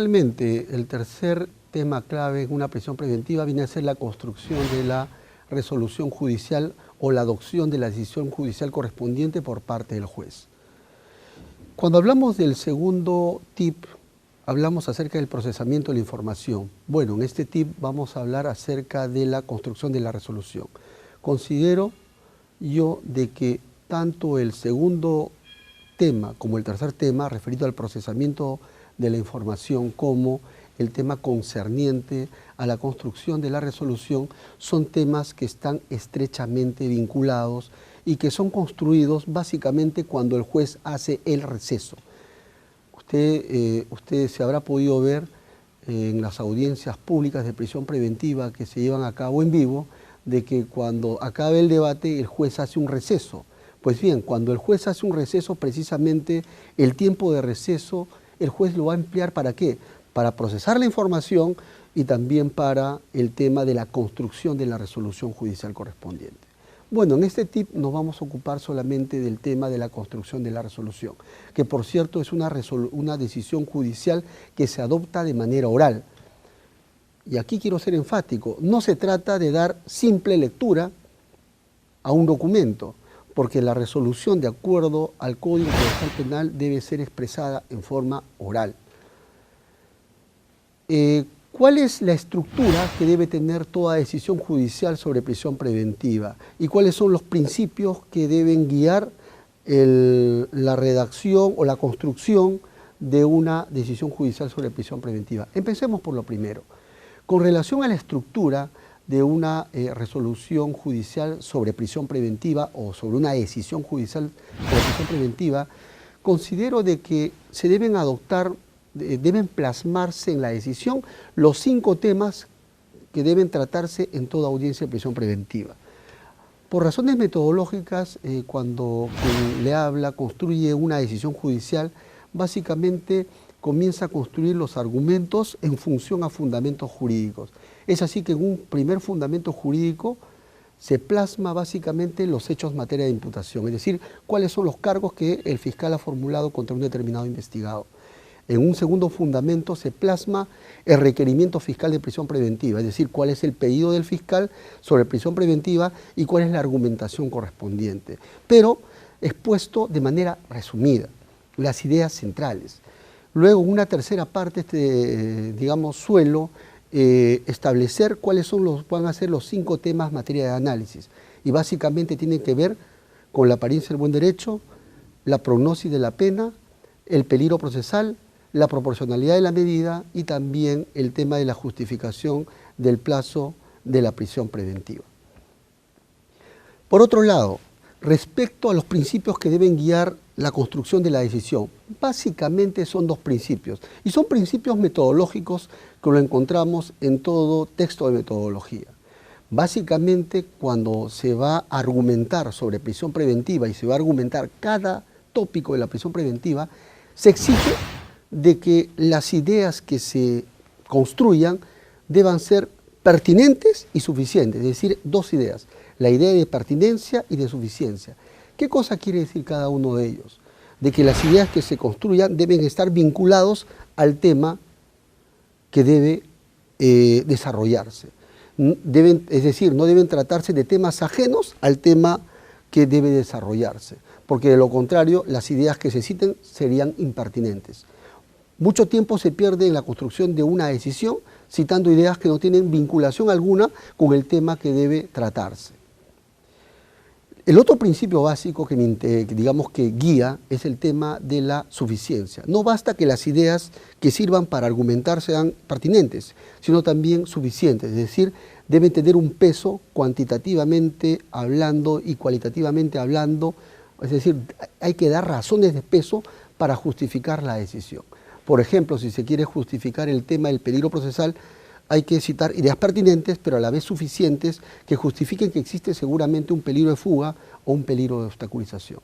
Fundamentalmente, el tercer tema clave en una prisión preventiva viene a ser la construcción de la resolución judicial o la adopción de la decisión judicial correspondiente por parte del juez. Cuando hablamos del segundo tip, hablamos acerca del procesamiento de la información. Bueno, en este tip vamos a hablar acerca de la construcción de la resolución. Considero yo de que tanto el segundo tema como el tercer tema referido al procesamiento de la información como el tema concerniente a la construcción de la resolución son temas que están estrechamente vinculados y que son construidos básicamente cuando el juez hace el receso. Usted se habrá podido ver en las audiencias públicas de prisión preventiva que se llevan a cabo en vivo, de que cuando acabe el debate el juez hace un receso. Pues bien, cuando el juez hace un receso, precisamente el tiempo de receso el juez lo va a emplear ¿para qué? Para procesar la información y también para el tema de la construcción de la resolución judicial correspondiente. Bueno, en este tip nos vamos a ocupar solamente del tema de la construcción de la resolución, que por cierto es una decisión judicial que se adopta de manera oral. Y aquí quiero ser enfático, no se trata de dar simple lectura a un documento, porque la resolución de acuerdo al Código Procesal Penal debe ser expresada en forma oral. ¿Cuál es la estructura que debe tener toda decisión judicial sobre prisión preventiva? ¿Y cuáles son los principios que deben guiar la redacción o la construcción de una decisión judicial sobre prisión preventiva? Empecemos por lo primero. Con relación a la estructura de una resolución judicial sobre prisión preventiva o sobre una decisión judicial sobre prisión preventiva, considero de que se deben adoptar, deben plasmarse en la decisión los 5 temas que deben tratarse en toda audiencia de prisión preventiva. Por razones metodológicas, cuando quien le habla construye una decisión judicial, básicamente comienza a construir los argumentos en función a fundamentos jurídicos. Es así que en un primer fundamento jurídico se plasma básicamente los hechos en materia de imputación, es decir, cuáles son los cargos que el fiscal ha formulado contra un determinado investigado. En un segundo fundamento se plasma el requerimiento fiscal de prisión preventiva, es decir, cuál es el pedido del fiscal sobre prisión preventiva y cuál es la argumentación correspondiente, pero expuesto de manera resumida, las ideas centrales. Luego, una tercera parte, suelo establecer cuáles van a ser los 5 temas en materia de análisis. Y básicamente tienen que ver con la apariencia del buen derecho, la prognosis de la pena, el peligro procesal, la proporcionalidad de la medida y también el tema de la justificación del plazo de la prisión preventiva. Por otro lado, respecto a los principios que deben guiar la construcción de la decisión, básicamente son 2 principios, y son principios metodológicos que lo encontramos en todo texto de metodología. Básicamente, cuando se va a argumentar sobre prisión preventiva y se va a argumentar cada tópico de la prisión preventiva, se exige de que las ideas que se construyan deban ser pertinentes y suficientes, es decir, 2 ideas, la idea de pertinencia y de suficiencia. ¿Qué cosa quiere decir cada uno de ellos? De que las ideas que se construyan deben estar vinculados al tema que debe desarrollarse. Es decir, no deben tratarse de temas ajenos al tema que debe desarrollarse, porque de lo contrario las ideas que se citen serían impertinentes. Mucho tiempo se pierde en la construcción de una decisión citando ideas que no tienen vinculación alguna con el tema que debe tratarse. El otro principio básico que guía es el tema de la suficiencia. No basta que las ideas que sirvan para argumentar sean pertinentes, sino también suficientes, es decir, deben tener un peso cuantitativamente hablando y cualitativamente hablando, es decir, hay que dar razones de peso para justificar la decisión. Por ejemplo, si se quiere justificar el tema del peligro procesal, hay que citar ideas pertinentes, pero a la vez suficientes, que justifiquen que existe seguramente un peligro de fuga o un peligro de obstaculización.